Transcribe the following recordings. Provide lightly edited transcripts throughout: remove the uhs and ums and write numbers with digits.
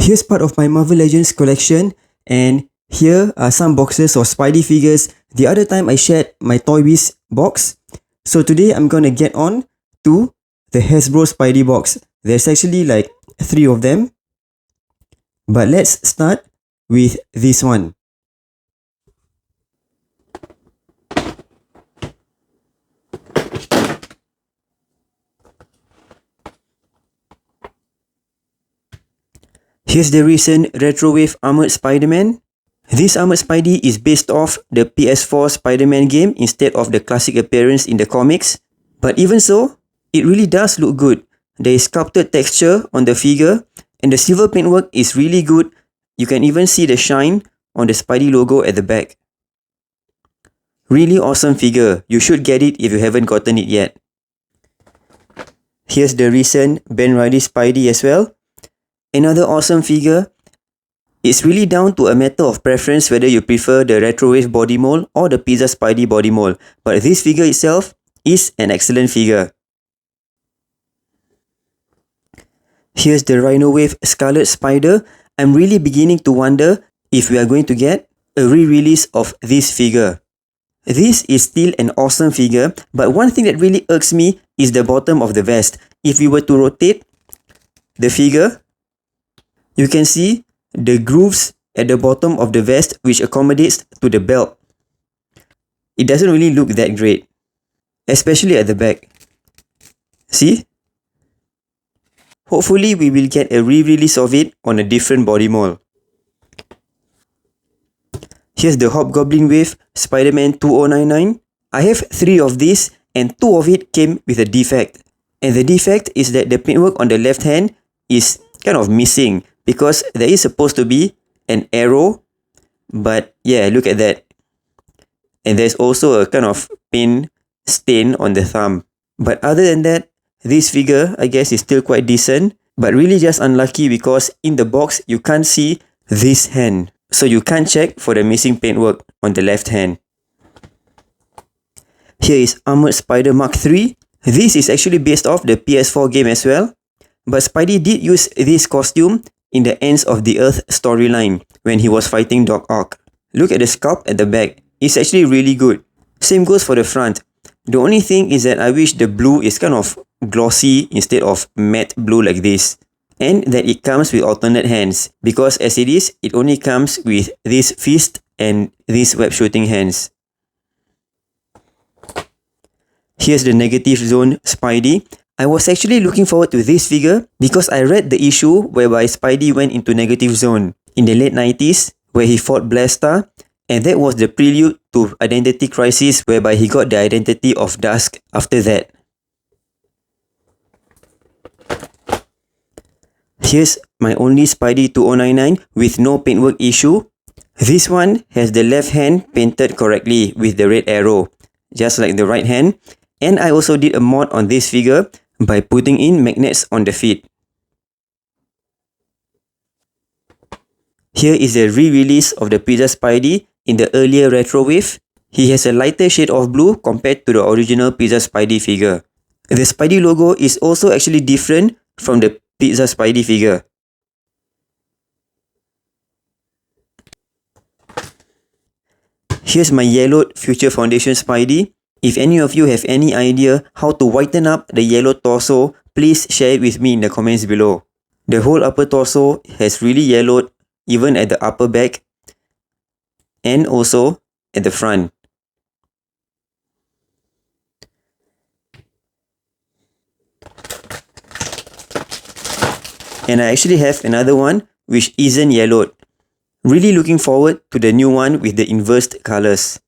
Here's part of my Marvel Legends collection, and here are some boxes of Spidey figures. The other time I shared my Toy Biz box. So today I'm gonna get on to the Hasbro Spidey box. There's actually like 3 of them. But let's start with this one. Here's the recent Retro Wave Armored Spider-Man. This Armored Spidey is based off the PS4 Spider-Man game instead of the classic appearance in the comics. But even so, it really does look good. There is sculpted texture on the figure and the silver paintwork is really good. You can even see the shine on the Spidey logo at the back. Really awesome figure. You should get it if you haven't gotten it yet. Here's the recent Reilly Spidey as well. Another awesome figure. It's really down to a matter of preference whether you prefer the Retro Wave body mold or the Pizza Spidey body mold. But this figure itself is an excellent figure. Here's the Rhino Wave Scarlet Spider. I'm really beginning to wonder if we are going to get a re-release of this figure. This is still an awesome figure, but one thing that really irks me is the bottom of the vest. If we were to rotate the figure, you can see the grooves at the bottom of the vest which accommodates to the belt. It doesn't really look that great, especially at the back. See? Hopefully we will get a re-release of it on a different body mold. Here's the Hobgoblin Wave Spider-Man 2099. I have 3 of these and 2 of it came with a defect. And the defect is that the paintwork on the left hand is kind of missing because there is supposed to be an arrow, but yeah, look at that. And there's also a kind of paint stain on the thumb. But other than that, this figure I guess is still quite decent, but really just unlucky because in the box you can't see this hand. So you can't check for the missing paintwork on the left hand. Here is Armored Spider Mark III. This is actually based off the PS4 game as well. But Spidey did use this costume in the Ends of the Earth storyline when he was fighting Doc Ock. Look at the sculpt at the back. It's actually really good. Same goes for the front. The only thing is that I wish the blue is kind of glossy instead of matte blue like this. And that it comes with alternate hands, because as it is, it only comes with this fist and these web shooting hands. Here's the Negative Zone Spidey. I was actually looking forward to this figure because I read the issue whereby Spidey went into Negative Zone in the late 90s where he fought Blaster, and that was the prelude to Identity Crisis whereby he got the identity of Dusk after that. Here's my only Spidey 2099 with no paintwork issue. This one has the left hand painted correctly with the red arrow, just like the right hand. And I also did a mod on this figure by putting in magnets on the feet. Here is the re-release of the Pizza Spidey in the earlier Retro Wave. He has a lighter shade of blue compared to the original Pizza Spidey figure. The Spidey logo is also actually different from the Pizza Spidey figure. Here's my yellowed Future Foundation Spidey. If any of you have any idea how to whiten up the yellow torso, please share it with me in the comments below. The whole upper torso has really yellowed even at the upper back and also at the front. And I actually have another one which isn't yellowed. Really looking forward to the new one with the inversed colors.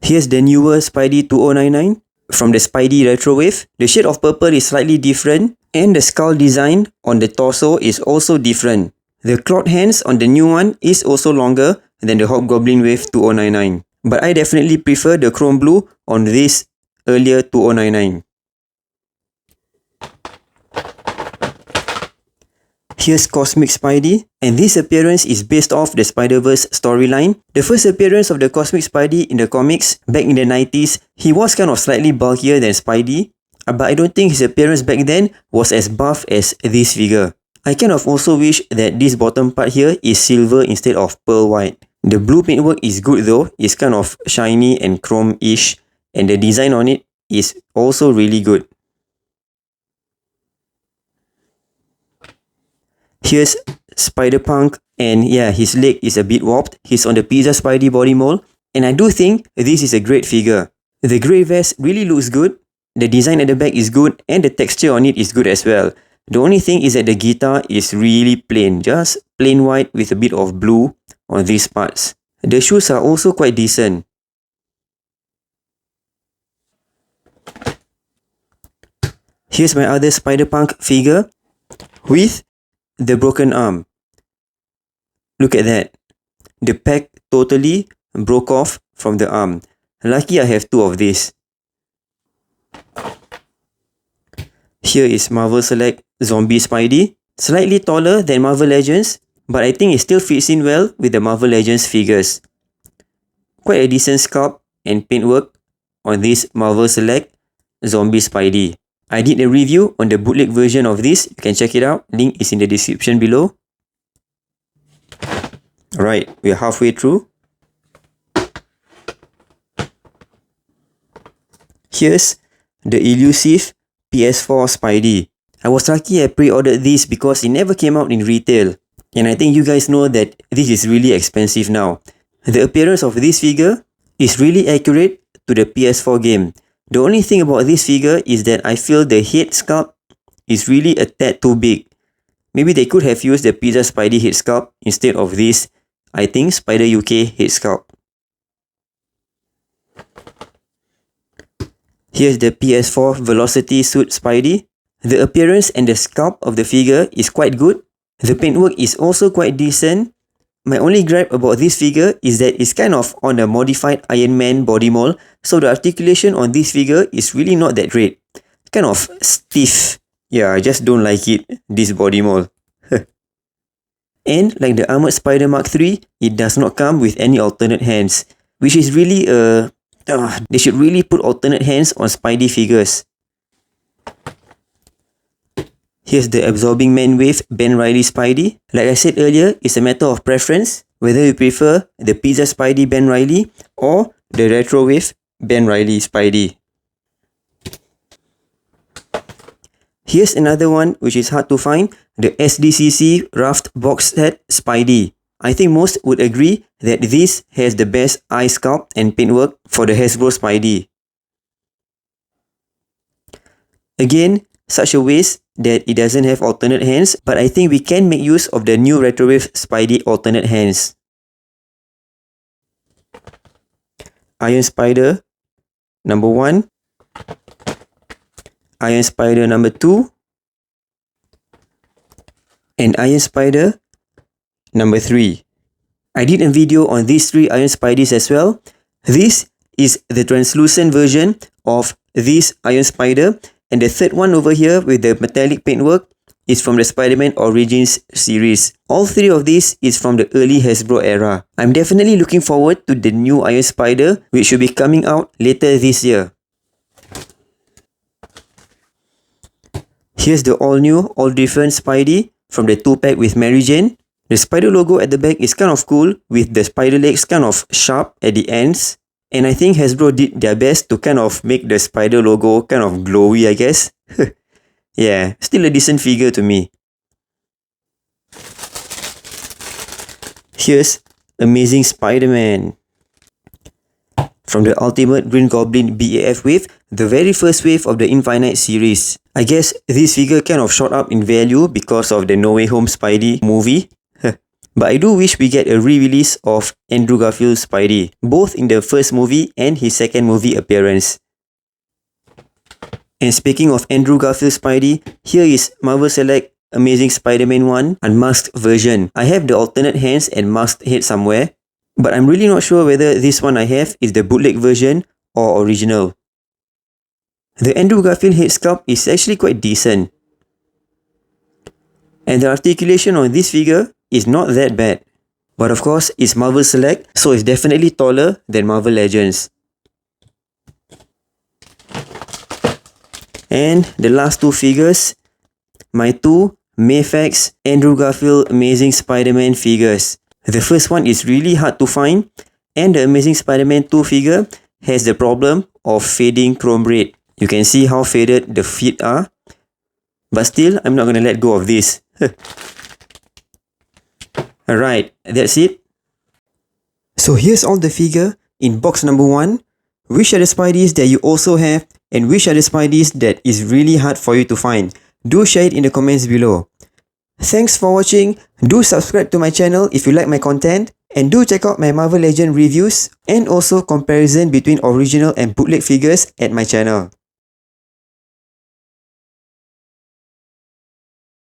Here's the newer Spidey 2099 from the Spidey Retro Wave. The shade of purple is slightly different and the skull design on the torso is also different. The clawed hands on the new one is also longer than the Hobgoblin Wave 2099. But I definitely prefer the chrome blue on this earlier 2099. Here's Cosmic Spidey, and this appearance is based off the Spider-Verse storyline. The first appearance of the Cosmic Spidey in the comics back in the 90s, he was kind of slightly bulkier than Spidey, but I don't think his appearance back then was as buff as this figure. I kind of also wish that this bottom part here is silver instead of pearl white. The blue paintwork is good though, it's kind of shiny and chrome-ish, and the design on it is also really good. Here's Spider-Punk, and yeah, his leg is a bit warped. He's on the Pizza Spidey body mold, and I do think this is a great figure. The grey vest really looks good, the design at the back is good, and the texture on it is good as well. The only thing is that the guitar is really plain, just plain white with a bit of blue on these parts. The shoes are also quite decent. Here's my other Spider-Punk figure with the broken arm. Look at that. The pack totally broke off from the arm. Lucky I have two of these. Here is Marvel Select Zombie Spidey. Slightly taller than Marvel Legends, but I think it still fits in well with the Marvel Legends figures. Quite a decent sculpt and paintwork on this Marvel Select Zombie Spidey. I did a review on the bootleg version of this. You can check it out. Link is in the description below. Alright, we're halfway through. Here's the Elusive Ps4 Spidey. I was lucky I pre-ordered this because it never came out in retail. And I think you guys know that this is really expensive now. The appearance of this figure is really accurate to the PS4 game. The only thing about this figure is that I feel the head sculpt is really a tad too big. Maybe they could have used the Pizza Spidey head sculpt instead of this, I think, Spider UK head sculpt. Here's the PS4 Velocity Suit Spidey. The appearance and the sculpt of the figure is quite good. The paintwork is also quite decent. My only gripe about this figure is that it's kind of on a modified Iron Man body mold, so the articulation on this figure is really not that great. Kind of stiff. Yeah, I just don't like it, this body mold. And like the Armored Spider Mark III, it does not come with any alternate hands, which is really they should really put alternate hands on Spidey figures. Here's the Absorbing Man Wave Reilly Spidey. Like I said earlier, it's a matter of preference, whether you prefer the Pizza Spidey Reilly or the Retro Wave Reilly Spidey. Here's another one which is hard to find, the SDCC Raft Box Set Spidey. I think most would agree that this has the best eye sculpt and paintwork for the Hasbro Spidey. Again, such a waste that it doesn't have alternate hands, but I think we can make use of the new Retrowave Spidey alternate hands. Iron Spider number 1, Iron Spider number 2, and Iron Spider number 3. I did a video on these 3 Iron Spideys as well. This is the translucent version of this Iron Spider, and the third one over here with the metallic paintwork is from the Spider-Man Origins series. All 3 of these is from the early Hasbro era. I'm definitely looking forward to the new Iron Spider, which should be coming out later this year. Here's the all-new, all-different Spidey from the 2-pack with Mary Jane. The Spider logo at the back is kind of cool, with the spider legs kind of sharp at the ends. And I think Hasbro did their best to kind of make the Spider logo kind of glowy, I guess. Yeah, still a decent figure to me. Here's Amazing Spider-Man. From the Ultimate Green Goblin BAF wave, the very first wave of the Infinite series. I guess this figure kind of shot up in value because of the No Way Home Spidey movie. But I do wish we get a re-release of Andrew Garfield's Spidey, both in the first movie and his second movie appearance. And speaking of Andrew Garfield's Spidey, here is Marvel Select Amazing Spider-Man 1 Unmasked version. I have the alternate hands and masked head somewhere, but I'm really not sure whether this one I have is the bootleg version or original. The Andrew Garfield head sculpt is actually quite decent. And the articulation on this figure is not that bad. But of course, it's Marvel Select, so it's definitely taller than Marvel Legends. And the last two figures, my two Mayfax Andrew Garfield Amazing Spider-Man figures. The first one is really hard to find, and the Amazing Spider-Man 2 figure has the problem of fading chrome red. You can see how faded the feet are, but still, I'm not going to let go of this. Alright, that's it. So here's all the figure in box number 1. Which are the Spideys that you also have, and which are the Spideys that is really hard for you to find? Do share it in the comments below. Thanks for watching. Do subscribe to my channel if you like my content, and do check out my Marvel Legends reviews and also comparison between original and bootleg figures at my channel.